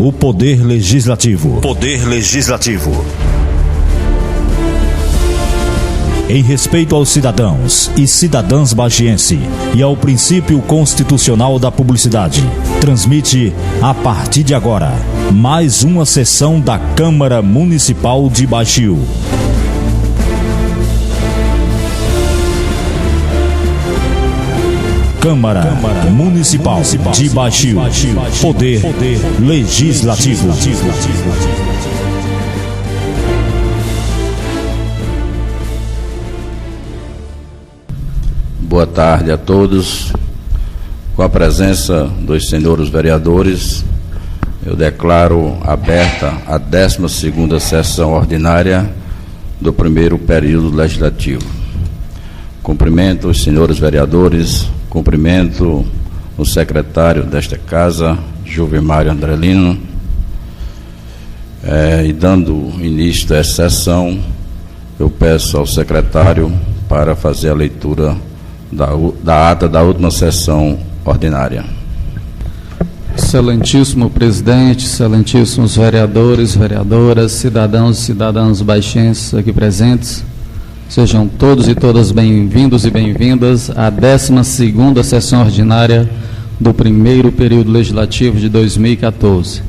o Poder Legislativo. Poder Legislativo. Em respeito aos cidadãos e cidadãs baxiense e ao princípio constitucional da publicidade, transmite, a partir de agora, mais uma sessão da Câmara Municipal de Baxiú. Câmara Municipal de Baxiú. Poder Legislativo. Boa tarde a todos. Com a presença dos senhores vereadores, eu declaro aberta a 12ª sessão ordinária do primeiro período legislativo. Cumprimento os senhores vereadores, cumprimento o secretário desta casa, Juvimário Andrelino, e dando início a essa sessão, eu peço ao secretário para fazer a leitura da ata da última sessão ordinária. Excelentíssimo presidente, excelentíssimos vereadores, vereadoras, cidadãos e cidadãs baixenses aqui presentes, sejam todos e todas bem-vindos e bem-vindas à 12ª sessão ordinária do primeiro período legislativo de 2014.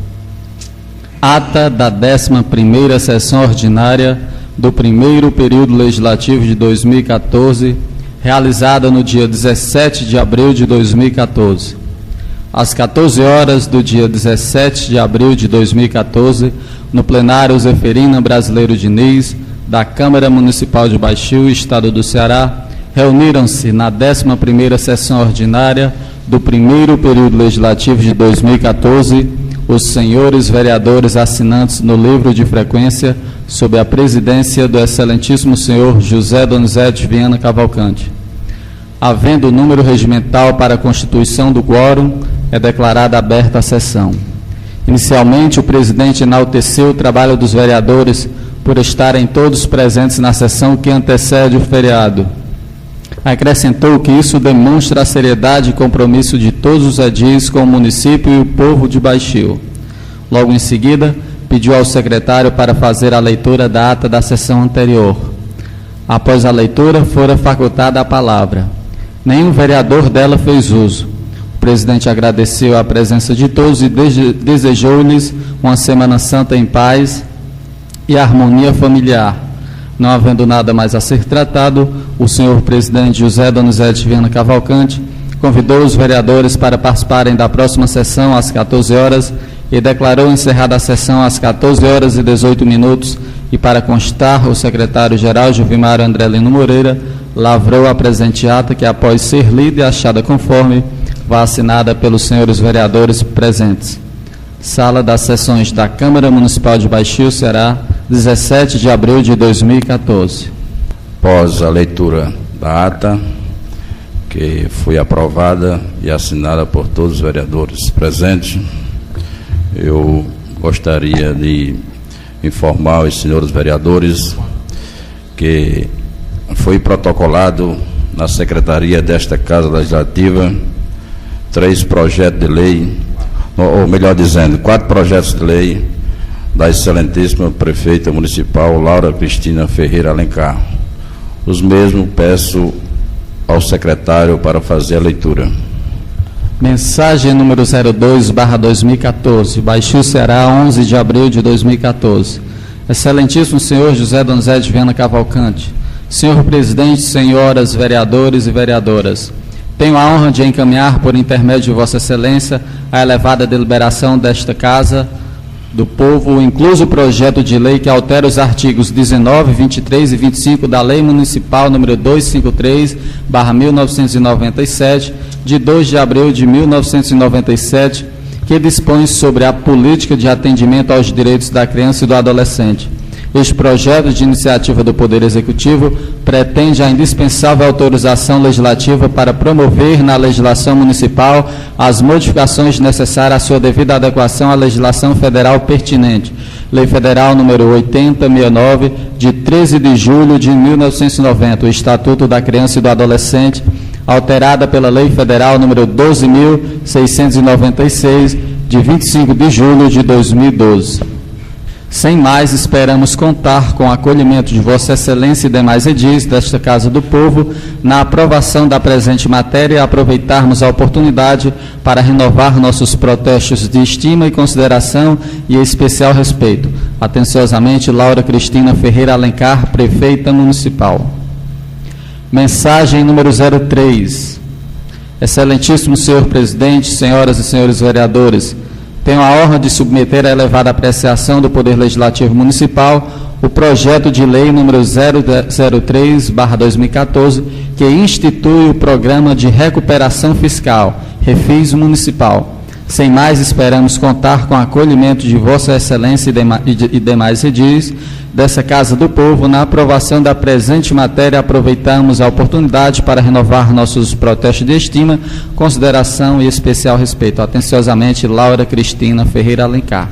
Ata da 11ª sessão ordinária do primeiro período legislativo de 2014, realizada no dia 17 de abril de 2014. Às 14 horas do dia 17 de abril de 2014, no plenário Zeferina Brasileiro Diniz, da Câmara Municipal de Baxiú, Estado do Ceará, reuniram-se na 11ª sessão ordinária do primeiro período legislativo de 2014 os senhores vereadores assinantes no livro de frequência sob a presidência do excelentíssimo senhor José Donizete Viana Cavalcante. Havendo o número regimental para a constituição do quórum, é declarada aberta a sessão. Inicialmente, o presidente enalteceu o trabalho dos vereadores por estarem todos presentes na sessão que antecede o feriado. Acrescentou que isso demonstra a seriedade e compromisso de todos os edis com o município e o povo de Baxiú. Logo em seguida, pediu ao secretário para fazer a leitura da ata da sessão anterior. Após a leitura, fora facultada a palavra. Nenhum vereador dela fez uso. O presidente agradeceu a presença de todos e desejou-lhes uma Semana Santa em paz e harmonia familiar. Não havendo nada mais a ser tratado, o senhor presidente José Donizete Viana Cavalcante convidou os vereadores para participarem da próxima sessão às 14 horas e declarou encerrada a sessão às 14 horas e 18 minutos e, para constar, o secretário-geral Juvimário Andrelino Moreira lavrou a presente ata que, após ser lida e achada conforme, vá assinada pelos senhores vereadores presentes. Sala das Sessões da Câmara Municipal de Baxiú, Ceará, 17 de abril de 2014. Após a leitura da ata, que foi aprovada e assinada por todos os vereadores presentes, eu gostaria de informar os senhores vereadores que foi protocolado na secretaria desta Casa Legislativa 3 projetos de lei, ou melhor dizendo, 4 projetos de lei da excelentíssima prefeita municipal Laura Cristina Ferreira Alencar. Os mesmos peço ao secretário para fazer a leitura. Mensagem número 02/2014, Baxiú, Ceará, 11 de abril de 2014. Excelentíssimo senhor José Donizete Viana Cavalcante, senhor presidente, senhoras vereadores e vereadoras, tenho a honra de encaminhar, por intermédio de Vossa Excelência, a elevada deliberação desta Casa do Povo, incluso o projeto de lei que altera os artigos 19, 23 e 25 da Lei Municipal número 253/1997, de 2 de abril de 1997, que dispõe sobre a política de atendimento aos direitos da criança e do adolescente. Este projeto de iniciativa do Poder Executivo pretende a indispensável autorização legislativa para promover na legislação municipal as modificações necessárias à sua devida adequação à legislação federal pertinente. Lei Federal número 8069, de 13 de julho de 1990, o Estatuto da Criança e do Adolescente, alterada pela Lei Federal número 12.696, de 25 de julho de 2012. Sem mais, esperamos contar com o acolhimento de Vossa Excelência e demais edis desta Casa do Povo na aprovação da presente matéria e aproveitarmos a oportunidade para renovar nossos protestos de estima e consideração e especial respeito. Atenciosamente, Laura Cristina Ferreira Alencar, Prefeita Municipal. Mensagem número 03. Excelentíssimo senhor presidente, senhoras e senhores vereadores, tenho a honra de submeter à elevada apreciação do Poder Legislativo Municipal o projeto de lei número 003/2014, que institui o Programa de Recuperação Fiscal, Refis Municipal. Sem mais, esperamos contar com o acolhimento de Vossa Excelência e demais edis dessa Casa do Povo na aprovação da presente matéria. Aproveitamos a oportunidade para renovar nossos protestos de estima, consideração e especial respeito. Atenciosamente, Laura Cristina Ferreira Alencar.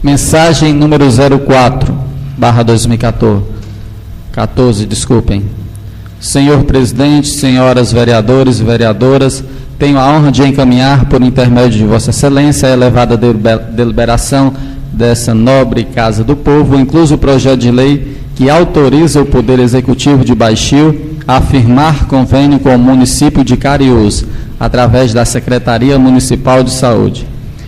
Mensagem número 04/2014. Senhor presidente, senhoras vereadores e vereadoras, tenho a honra de encaminhar, por intermédio de Vossa Excelência, a elevada deliberação dessa nobre Casa do Povo, incluso o projeto de lei que autoriza o Poder Executivo de Baixio a firmar convênio com o município de Cariús, através da Secretaria Municipal de Saúde.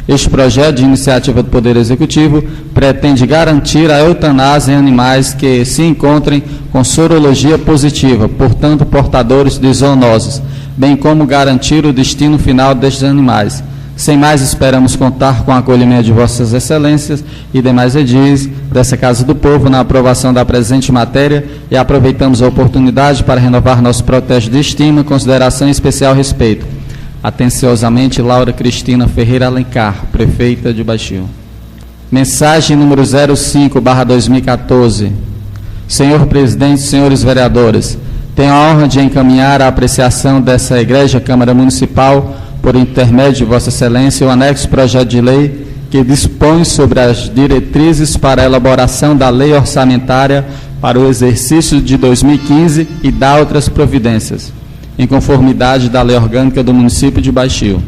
Este projeto de iniciativa do Poder Executivo pretende garantir a eutanásia em animais que se encontrem com sorologia positiva, portanto portadores de zoonoses, bem como garantir o destino final destes animais. Sem mais, esperamos contar com o acolhimento de Vossas Excelências e demais edis dessa Casa do Povo na aprovação da presente matéria e aproveitamos a oportunidade para renovar nosso protesto de estima, consideração e especial respeito. Atenciosamente, Laura Cristina Ferreira Alencar, Prefeita de Baixio. Mensagem número 05/2014. Senhor presidente, senhores vereadores, tenho a honra de encaminhar a apreciação dessa Egrégia Câmara Municipal, por intermédio de Vossa Excelência, o anexo projeto de lei que dispõe sobre as diretrizes para a elaboração da lei orçamentária para o exercício de 2015 e dá outras providências, em conformidade da Lei Orgânica do Município de Baixio.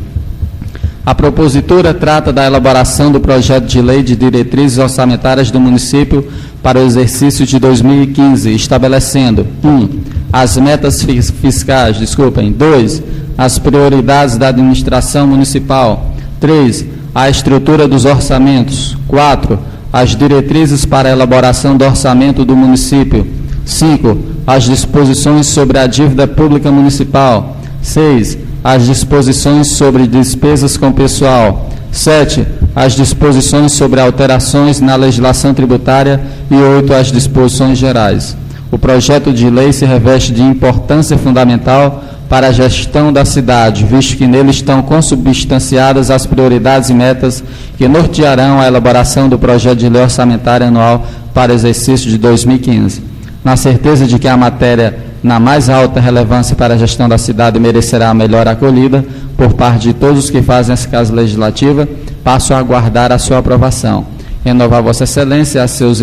A propositura trata da elaboração do projeto de lei de diretrizes orçamentárias do município para o exercício de 2015, estabelecendo 1. As metas fiscais, 2. As prioridades da administração municipal, 3. A estrutura dos orçamentos, 4. As diretrizes para a elaboração do orçamento do município, 5. As disposições sobre a dívida pública municipal, 6. As disposições sobre despesas com pessoal, 7. As disposições sobre alterações na legislação tributária e 8. As disposições gerais. O projeto de lei se reveste de importância fundamental para a gestão da cidade, visto que nele estão consubstanciadas as prioridades e metas que nortearão a elaboração do projeto de lei orçamentária anual para o exercício de 2015. Na certeza de que a matéria, na mais alta relevância para a gestão da cidade, merecerá a melhor acolhida por parte de todos os que fazem essa Casa Legislativa, passo a aguardar a sua aprovação. Renovar Vossa Excelência e a seus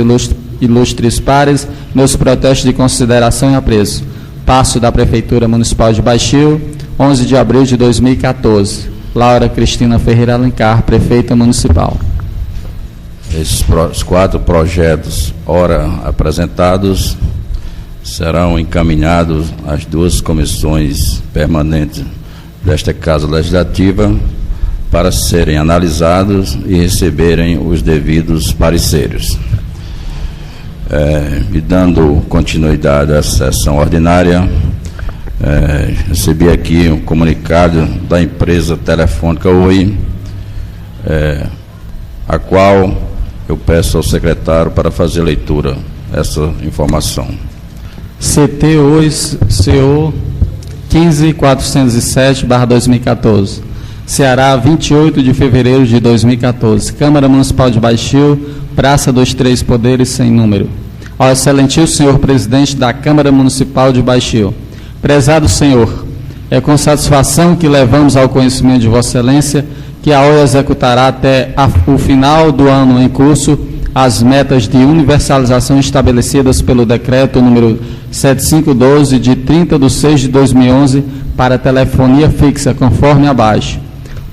ilustres pares meus protestos de consideração e apreço. Passo da Prefeitura Municipal de Baixio, 11 de abril de 2014. Laura Cristina Ferreira Alencar, Prefeita Municipal. Esses 4 projetos, ora apresentados, serão encaminhados às 2 comissões permanentes desta Casa Legislativa para serem analisados e receberem os devidos pareceres. E dando continuidade à sessão ordinária, recebi aqui um comunicado da empresa telefônica Oi, a qual eu peço ao secretário para fazer leitura essa informação. CT Oi CO 15407/2014, Ceará, 28 de fevereiro de 2014, Câmara Municipal de Baixio, Praça dos Três Poderes, sem número. Ao excelentíssimo senhor presidente da Câmara Municipal de Baixio, prezado senhor, é com satisfação que levamos ao conhecimento de Vossa Excelência que a OI executará até o final do ano em curso as metas de universalização estabelecidas pelo decreto número 7512 de 30 de 6 de 2011 para telefonia fixa, conforme abaixo.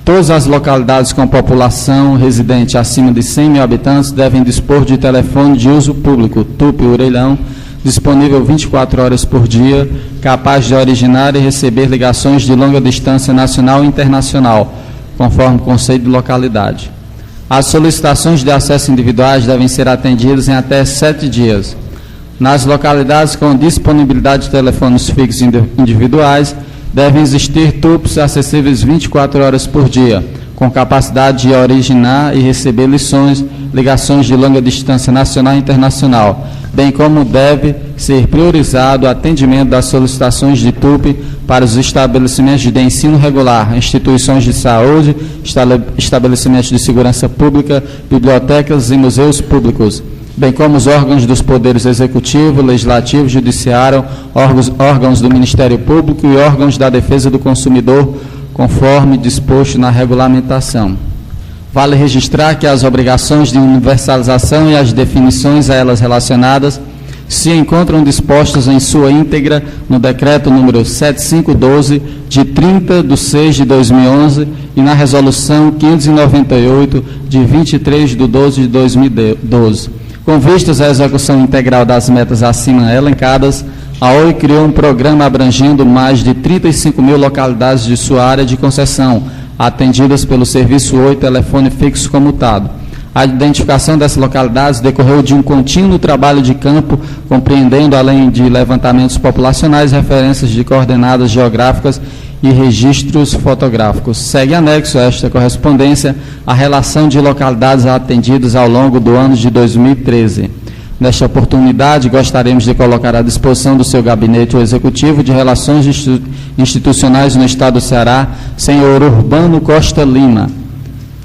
Todas as localidades com população residente acima de 100 mil habitantes devem dispor de telefone de uso público, tupi orelhão, disponível 24 horas por dia, capaz de originar e receber ligações de longa distância nacional e internacional, conforme o conceito de localidade. As solicitações de acesso individuais devem ser atendidas em até 7 dias. Nas localidades com disponibilidade de telefones fixos individuais, devem existir tupis acessíveis 24 horas por dia, com capacidade de originar e receber ligações de longa distância nacional e internacional, bem como deve ser priorizado o atendimento das solicitações de TUP para os estabelecimentos de ensino regular, instituições de saúde, estabelecimentos de segurança pública, bibliotecas e museus públicos, bem como os órgãos dos poderes executivo, legislativo, judiciário, órgãos do Ministério Público e órgãos da defesa do consumidor, conforme disposto na regulamentação. Vale registrar que as obrigações de universalização e as definições a elas relacionadas se encontram dispostas em sua íntegra no Decreto número 7512, de 30/6/2011, e na Resolução 598, de 23/12/2012. Com vistas à execução integral das metas acima elencadas, a OI criou um programa abrangendo mais de 35 mil localidades de sua área de concessão, atendidas pelo Serviço 8 Telefone Fixo Comutado. A identificação dessas localidades decorreu de um contínuo trabalho de campo, compreendendo, além de levantamentos populacionais, referências de coordenadas geográficas e registros fotográficos. Segue anexo a esta correspondência a relação de localidades atendidas ao longo do ano de 2013. Nesta oportunidade, gostaríamos de colocar à disposição do seu gabinete o Executivo de Relações Institucionais no Estado do Ceará, senhor Urbano Costa Lima,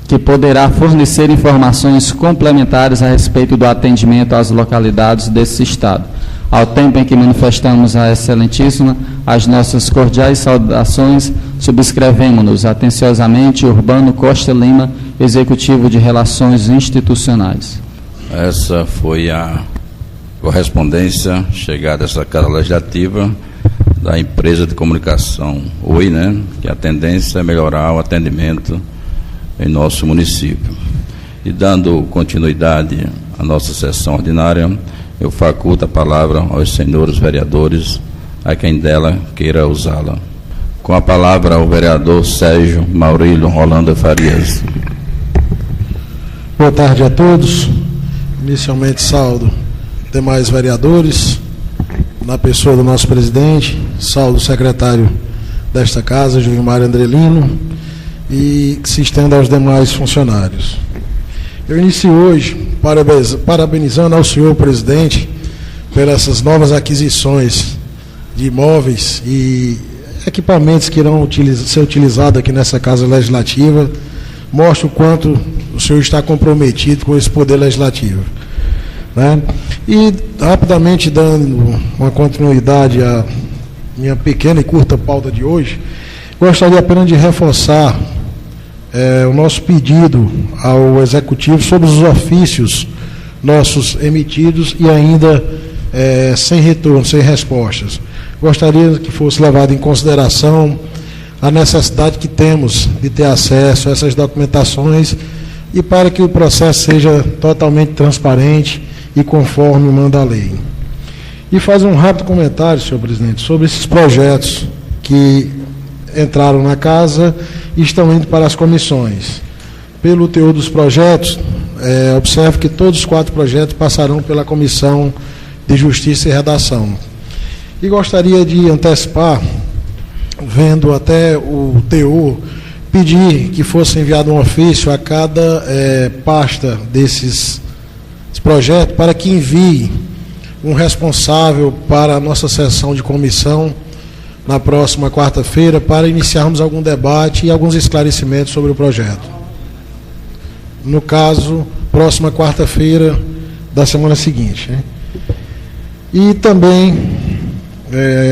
que poderá fornecer informações complementares a respeito do atendimento às localidades desse Estado. Ao tempo em que manifestamos a Excelentíssima as nossas cordiais saudações, subscrevemos-nos atenciosamente Urbano Costa Lima, Executivo de Relações Institucionais. Essa foi a correspondência chegada a essa Casa Legislativa da empresa de comunicação OI, né? Que a tendência é melhorar o atendimento em nosso município. E dando continuidade à nossa sessão ordinária, eu faculto a palavra aos senhores vereadores, a quem dela queira usá-la. Com a palavra o vereador Sérgio Maurílio Holanda Farias. Boa tarde a todos. Inicialmente saúdo demais vereadores, na pessoa do nosso presidente, saúdo o secretário desta casa, Gilmar Andrelino, e que se estenda aos demais funcionários. Eu inicio hoje parabenizando ao senhor presidente pelas essas novas aquisições de imóveis e equipamentos que irão ser utilizados aqui nessa Casa Legislativa. Mostra o quanto o senhor está comprometido com esse poder legislativo, né? E, rapidamente, dando uma continuidade à minha pequena e curta pauta de hoje, gostaria apenas de reforçar o nosso pedido ao Executivo sobre os ofícios nossos emitidos e ainda sem retorno, sem respostas. Gostaria que fosse levado em consideração a necessidade que temos de ter acesso a essas documentações e para que o processo seja totalmente transparente e conforme manda a lei. E fazer um rápido comentário, senhor presidente, sobre esses projetos que entraram na casa e estão indo para as comissões. Pelo teor dos projetos, observe que todos os 4 projetos passarão pela Comissão de Justiça e Redação. E gostaria de antecipar, vendo até o teor, pedir que fosse enviado um ofício a cada pasta desses projetos para que envie um responsável para a nossa sessão de comissão na próxima quarta-feira para iniciarmos algum debate e alguns esclarecimentos sobre o projeto. No caso, próxima quarta-feira da semana seguinte, né? E também,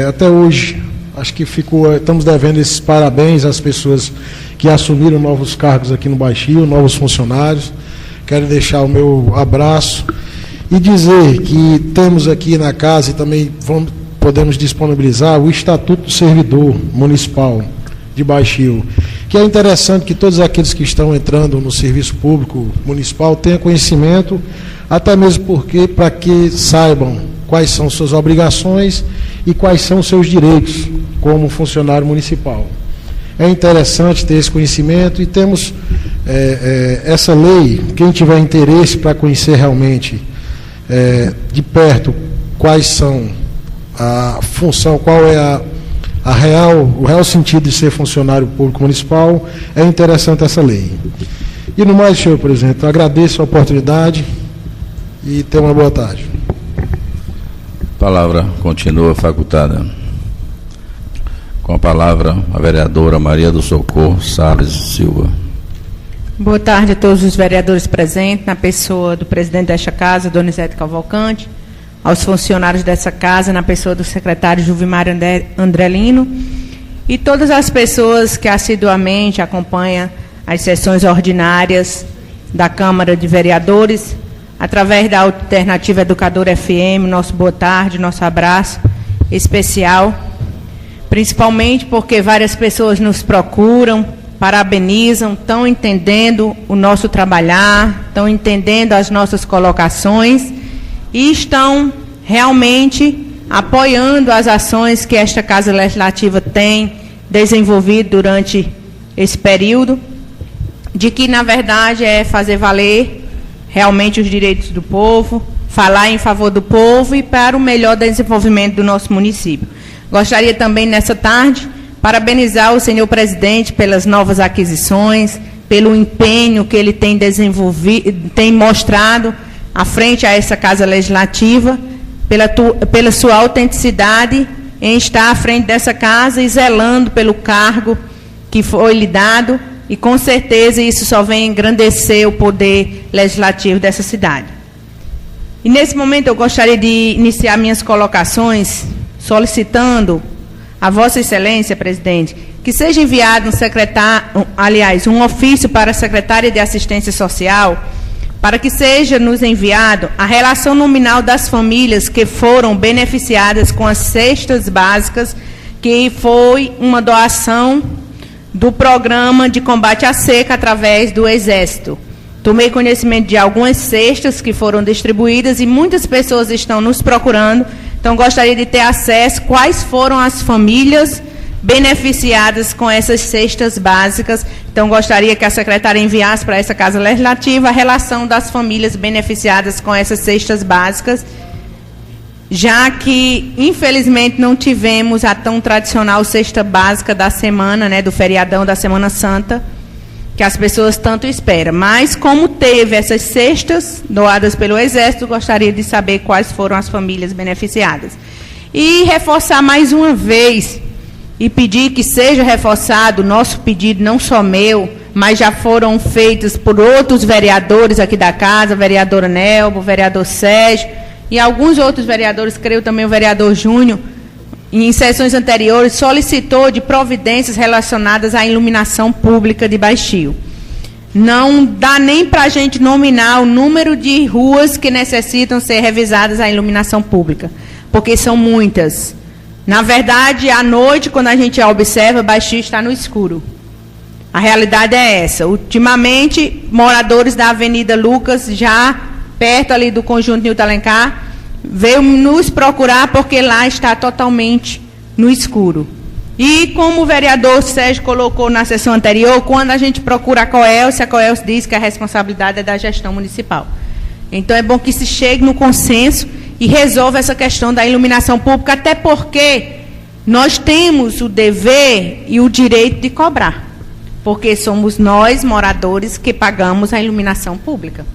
até hoje, acho que estamos devendo esses parabéns às pessoas que assumiram novos cargos aqui no Baixio, novos funcionários. Quero deixar o meu abraço e dizer que temos aqui na casa e também podemos disponibilizar o Estatuto do Servidor Municipal de Baixio, que é interessante que todos aqueles que estão entrando no serviço público municipal tenham conhecimento, até mesmo porque, para que saibam quais são suas obrigações e quais são seus direitos como funcionário municipal. É interessante ter esse conhecimento e temos essa lei, quem tiver interesse para conhecer realmente de perto quais são a função, qual é o real sentido de ser funcionário público municipal, é interessante essa lei. E no mais, senhor presidente, eu agradeço a oportunidade e tenha uma boa tarde. A palavra continua facultada. Com a palavra, a vereadora Maria do Socorro Salles Silva. Boa tarde a todos os vereadores presentes, na pessoa do presidente desta casa, Donizete Cavalcante, aos funcionários dessa casa, na pessoa do secretário Juvimar Andrelino, e todas as pessoas que assiduamente acompanham as sessões ordinárias da Câmara de Vereadores, através da Alternativa Educadora FM, nosso boa tarde, nosso abraço especial, principalmente porque várias pessoas nos procuram, parabenizam, estão entendendo o nosso trabalhar, estão entendendo as nossas colocações e estão realmente apoiando as ações que esta Casa Legislativa tem desenvolvido durante esse período, de que, na verdade, é fazer valer realmente os direitos do povo, falar em favor do povo e para o melhor desenvolvimento do nosso município. Gostaria também, nessa tarde, parabenizar o senhor presidente pelas novas aquisições, pelo empenho que ele tem desenvolvido, tem mostrado à frente a essa Casa Legislativa, pela sua autenticidade em estar à frente dessa casa e zelando pelo cargo que foi lhe dado, e com certeza isso só vem engrandecer o poder legislativo dessa cidade. E nesse momento eu gostaria de iniciar minhas colocações solicitando a Vossa Excelência, presidente, que seja enviado um ofício para a Secretaria de Assistência Social, para que seja nos enviado a relação nominal das famílias que foram beneficiadas com as cestas básicas, que foi uma doação do programa de combate à seca através do Exército. Tomei conhecimento de algumas cestas que foram distribuídas e muitas pessoas estão nos procurando. Então, gostaria de ter acesso quais foram as famílias beneficiadas com essas cestas básicas. Então, gostaria que a secretária enviasse para essa Casa Legislativa a relação das famílias beneficiadas com essas cestas básicas, já que, infelizmente, não tivemos a tão tradicional cesta básica da semana, do feriadão da Semana Santa, que as pessoas tanto esperam. Mas, como teve essas cestas doadas pelo Exército, gostaria de saber quais foram as famílias beneficiadas. E reforçar mais uma vez, e pedir que seja reforçado o nosso pedido, não só meu, mas já foram feitos por outros vereadores aqui da casa, a vereadora Nelba, o vereador Sérgio, e alguns outros vereadores, creio também o vereador Júnior, em sessões anteriores, solicitou de providências relacionadas à iluminação pública de Baixio. Não dá nem para a gente nominar o número de ruas que necessitam ser revisadas à iluminação pública, porque são muitas. Na verdade, à noite, quando a gente observa, Baixio está no escuro. A realidade é essa. Ultimamente, moradores da Avenida Lucas, já perto ali do conjunto Nilton Alencar, veio nos procurar porque lá está totalmente no escuro. E como o vereador Sérgio colocou na sessão anterior, quando a gente procura a Coelce diz que a responsabilidade é da gestão municipal. Então é bom que se chegue no consenso e resolva essa questão da iluminação pública, até porque nós temos o dever e o direito de cobrar, porque somos nós, moradores, que pagamos a iluminação pública.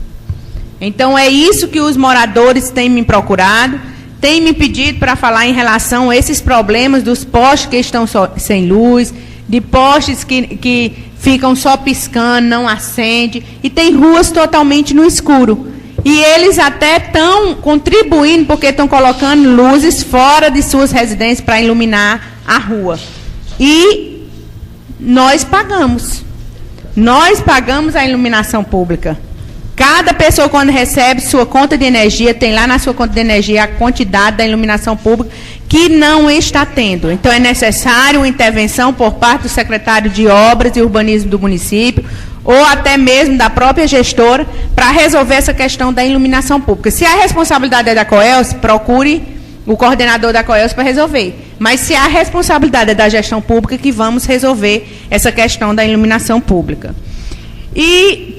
Então, é isso que os moradores têm me procurado, têm me pedido para falar em relação a esses problemas dos postes que estão sem luz, de postes que ficam só piscando, não acende, e tem ruas totalmente no escuro. E eles até estão contribuindo, porque estão colocando luzes fora de suas residências para iluminar a rua. E nós pagamos. Nós pagamos a iluminação pública. Cada pessoa, quando recebe sua conta de energia, tem lá na sua conta de energia a quantidade da iluminação pública que não está tendo. Então, é necessário uma intervenção por parte do secretário de Obras e Urbanismo do município, ou até mesmo da própria gestora, para resolver essa questão da iluminação pública. Se a responsabilidade é da COELS, procure o coordenador da COELS para resolver. Mas se a responsabilidade é da gestão pública, que vamos resolver essa questão da iluminação pública. E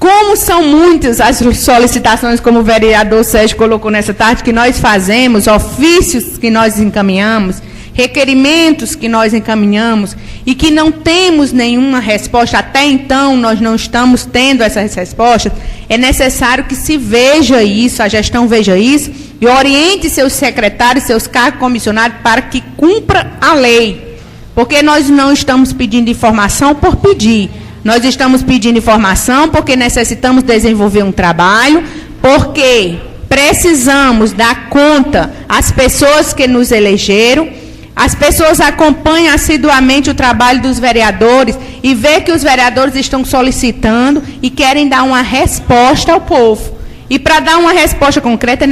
como são muitas as solicitações, como o vereador Sérgio colocou nessa tarde, que nós fazemos, ofícios que nós encaminhamos, requerimentos que nós encaminhamos e que não temos nenhuma resposta, até então nós não estamos tendo essas respostas, é necessário que se veja isso, a gestão veja isso e oriente seus secretários, seus cargos comissionados para que cumpra a lei. Porque nós não estamos pedindo informação por pedir, nós estamos pedindo informação porque necessitamos desenvolver um trabalho, porque precisamos dar conta às pessoas que nos elegeram. As pessoas acompanham assiduamente o trabalho dos vereadores e vê que os vereadores estão solicitando e querem dar uma resposta ao povo. E para dar uma resposta concreta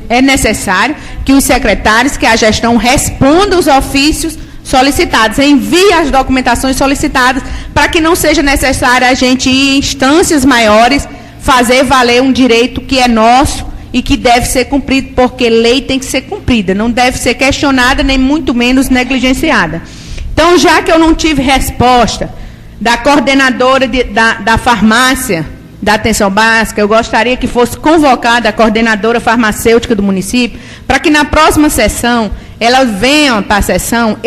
é necessário que os secretários, que a gestão responda os ofícios solicitados, envie as documentações solicitadas, para que não seja necessário a gente ir em instâncias maiores, fazer valer um direito que é nosso, e que deve ser cumprido, porque lei tem que ser cumprida, não deve ser questionada, nem muito menos negligenciada. Então, já que eu não tive resposta da coordenadora da farmácia da atenção básica, eu gostaria que fosse convocada a coordenadora farmacêutica do município, para que na próxima sessão, ela venha para a sessão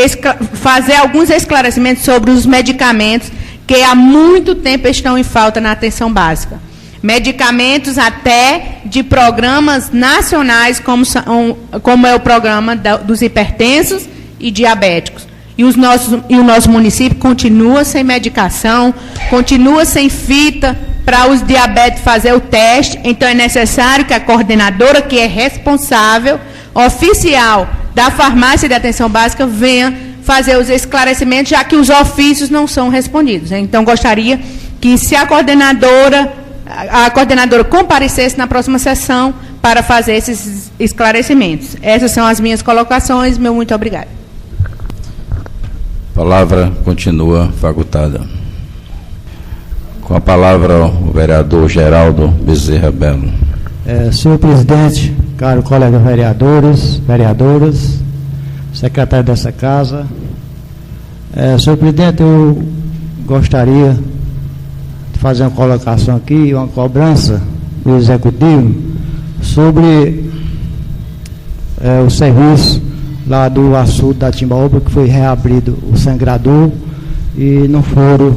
fazer alguns esclarecimentos sobre os medicamentos que há muito tempo estão em falta na atenção básica. Medicamentos até de programas nacionais, como é o programa dos hipertensos e diabéticos. E o nosso município continua sem medicação, continua sem fita para os diabéticos fazer o teste. Então, é necessário que a coordenadora, que é responsável, oficial da farmácia de atenção básica, venha fazer os esclarecimentos, já que os ofícios não são respondidos. Então, gostaria que, se a coordenadora comparecesse na próxima sessão para fazer esses esclarecimentos. Essas são as minhas colocações. Meu muito obrigado. A palavra continua facultada. Com a palavra o vereador Geraldo Bezerra Belo. Senhor presidente, caro colega vereadores, vereadoras, secretário dessa casa, senhor presidente, eu gostaria fazer uma colocação aqui, uma cobrança do Executivo sobre o serviço lá do açude da Timbaúba, que foi reabrido o sangrador e não foram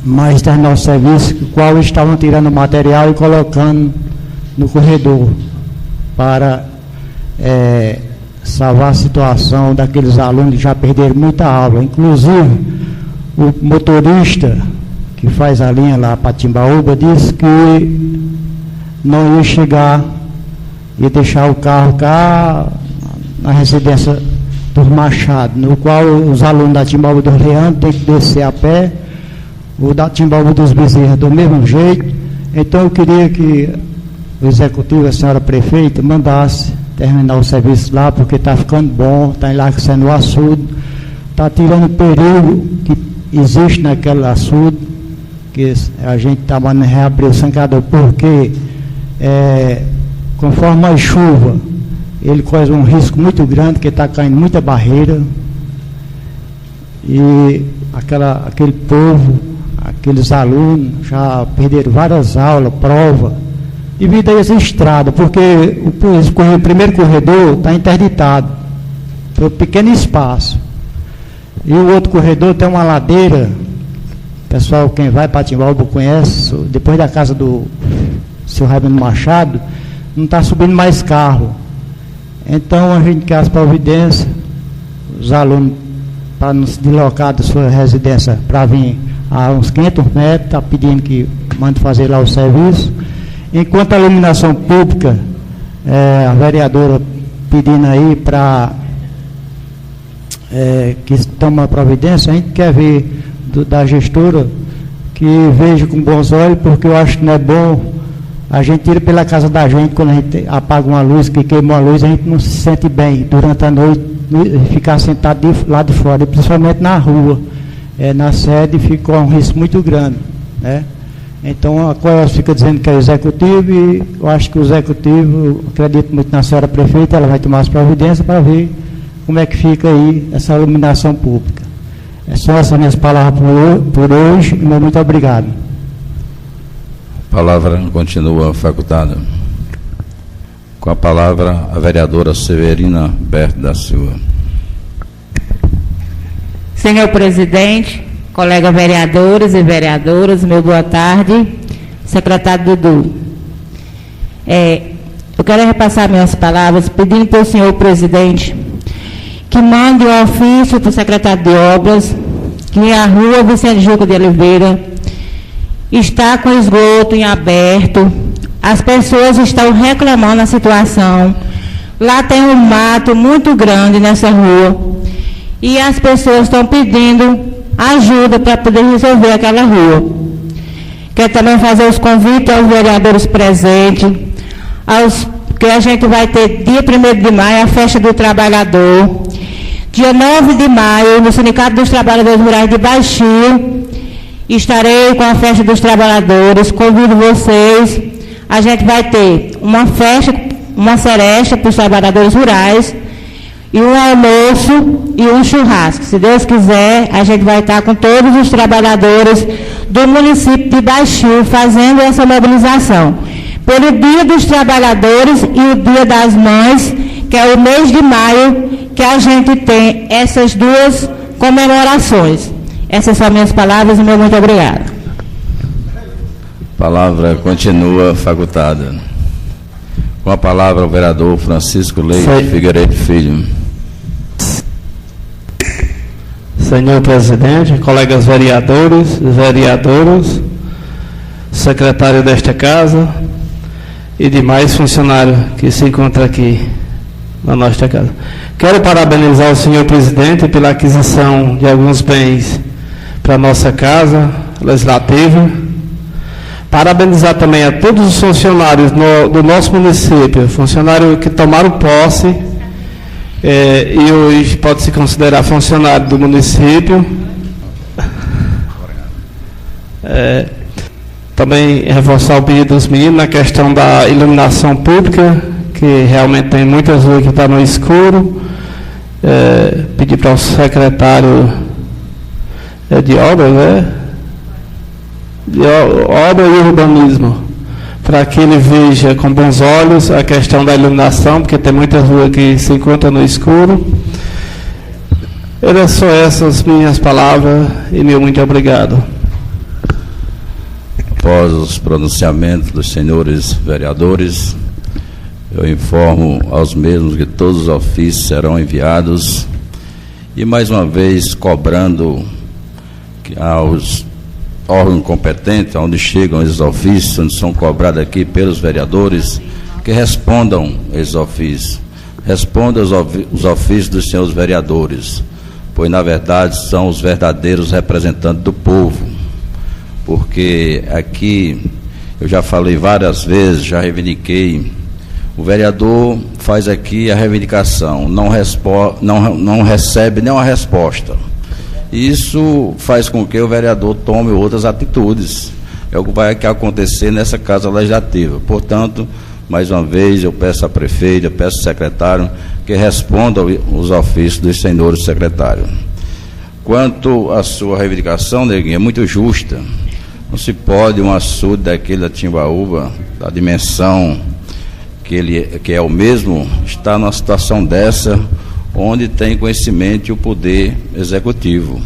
mais terminar o serviço, o qual estavam tirando o material e colocando no corredor para salvar a situação daqueles alunos que já perderam muita aula. Inclusive, o motorista que faz a linha lá para Timbaúba, disse que não ia chegar e deixar o carro cá na residência dos Machado, no qual os alunos da Timbaúba dos Leandro têm que descer a pé, o da Timbaúba dos Bezerra do mesmo jeito. Então eu queria que o Executivo, a senhora prefeita, mandasse terminar o serviço lá, porque está ficando bom, está enlarguecendo o açude, está tirando o perigo que existe naquele açude, que a gente está mandando reabrir o sangrador, porque conforme a chuva, ele corre um risco muito grande, porque está caindo muita barreira, e aquele povo, aqueles alunos já perderam várias aulas, prova, devido a essa estrada, porque o primeiro corredor está interditado, por um pequeno espaço, e o outro corredor tem uma ladeira. Pessoal, quem vai para Timbaúba conhece, depois da casa do seu Raimundo Machado, não está subindo mais carro. Então, a gente quer as providências, os alunos, para não se deslocar da sua residência para vir a uns 500 metros, está pedindo que mande fazer lá o serviço. Enquanto a iluminação pública, a vereadora pedindo aí para que tome a providência, a gente quer ver da gestora que vejo com bons olhos, porque eu acho que não é bom a gente ir pela casa da gente, quando a gente apaga uma luz, que queima uma luz, a gente não se sente bem durante a noite, ficar sentado lá de fora, principalmente na rua. Na sede fica um risco muito grande, né? Então a COES fica dizendo que é executivo, e eu acho que o executivo, eu acredito muito na senhora prefeita, ela vai tomar as providências para ver como é que fica aí essa iluminação pública. São essas minhas palavras por hoje, e muito obrigado. A palavra continua facultada. Com a palavra, a vereadora Severina Berto da Silva. Senhor presidente, colegas vereadores e vereadoras, meu boa tarde. Secretário Dudu. Eu quero repassar minhas palavras pedindo para o senhor presidente que mande um ofício para o secretário de obras que a rua Vicente Juca de Oliveira está com esgoto em aberto, as pessoas estão reclamando a situação, lá tem um mato muito grande nessa rua, e as pessoas estão pedindo ajuda para poder resolver aquela rua. Quero também fazer os convites aos vereadores presentes, que a gente vai ter dia 1º de maio a festa do trabalhador, dia 9 de maio no Sindicato dos Trabalhadores Rurais de Baixio, estarei com a festa dos trabalhadores, convido vocês, a gente vai ter uma festa, uma seresta para os trabalhadores rurais, e um almoço e um churrasco. Se Deus quiser, a gente vai estar com todos os trabalhadores do município de Baixio fazendo essa mobilização. Pelo Dia dos Trabalhadores e o Dia das Mães, que é o mês de maio, que a gente tem essas duas comemorações. Essas são minhas palavras e meu muito obrigado. A palavra continua facultada. Com a palavra o vereador Francisco Leite Figueiredo Filho. Senhor presidente, colegas vereadores e vereadoras, secretário desta casa e demais funcionários que se encontram aqui na nossa casa. Quero parabenizar o senhor presidente pela aquisição de alguns bens para a nossa casa legislativa. Parabenizar também a todos os funcionários do nosso município, funcionários que tomaram posse e hoje pode se considerar funcionário do município. Também reforçar o pedido dos meninos na questão da iluminação pública, que realmente tem muitas ruas que estão no escuro. Pedir para o secretário de obras, de obra e urbanismo, para que ele veja com bons olhos a questão da iluminação, porque tem muitas ruas que se encontram no escuro. Eram só essas minhas palavras e meu muito obrigado. Após os pronunciamentos dos senhores vereadores, eu informo aos mesmos que todos os ofícios serão enviados e, mais uma vez, cobrando aos órgãos competentes, onde chegam esses ofícios, onde são cobrados aqui pelos vereadores, que respondam esses ofícios. Respondam os ofícios dos senhores vereadores, pois, na verdade, são os verdadeiros representantes do povo. Porque aqui, eu já falei várias vezes, já reivindiquei, o vereador faz aqui a reivindicação, não recebe nenhuma resposta. Isso faz com que o vereador tome outras atitudes. É o que vai acontecer nessa Casa Legislativa. Portanto, mais uma vez, eu peço à prefeita, eu peço ao secretário que responda os ofícios dos senhores secretários. Quanto à sua reivindicação, neguinho, é muito justa. Não se pode um açude daquele da Timbaúba, da dimensão que é o mesmo, estar numa situação dessa, onde tem conhecimento e o poder executivo.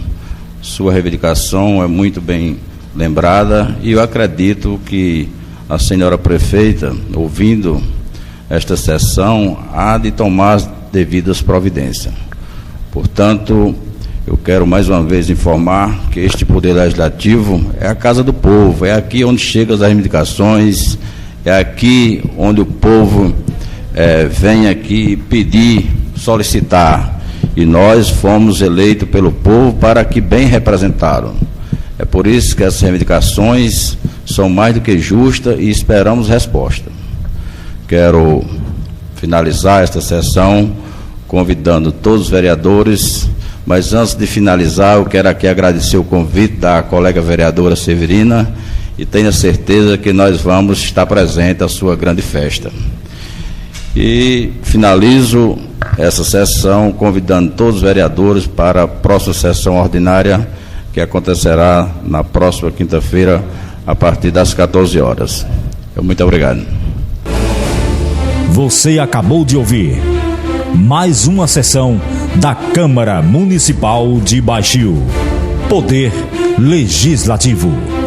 Sua reivindicação é muito bem lembrada e eu acredito que a senhora prefeita, ouvindo esta sessão, há de tomar as devidas providências. Portanto, eu quero mais uma vez informar que este Poder Legislativo é a casa do povo, é aqui onde chegam as reivindicações, é aqui onde o povo vem aqui pedir, solicitar, e nós fomos eleitos pelo povo para que bem representaram. É por isso que as reivindicações são mais do que justas e esperamos resposta. Quero finalizar esta sessão convidando todos os vereadores, mas antes de finalizar, eu quero aqui agradecer o convite da colega vereadora Severina e tenho certeza que nós vamos estar presentes à sua grande festa. E finalizo essa sessão convidando todos os vereadores para a próxima sessão ordinária, que acontecerá na próxima quinta-feira, a partir das 14 horas. Muito obrigado. Você acabou de ouvir mais uma sessão da Câmara Municipal de Baixio. Poder Legislativo.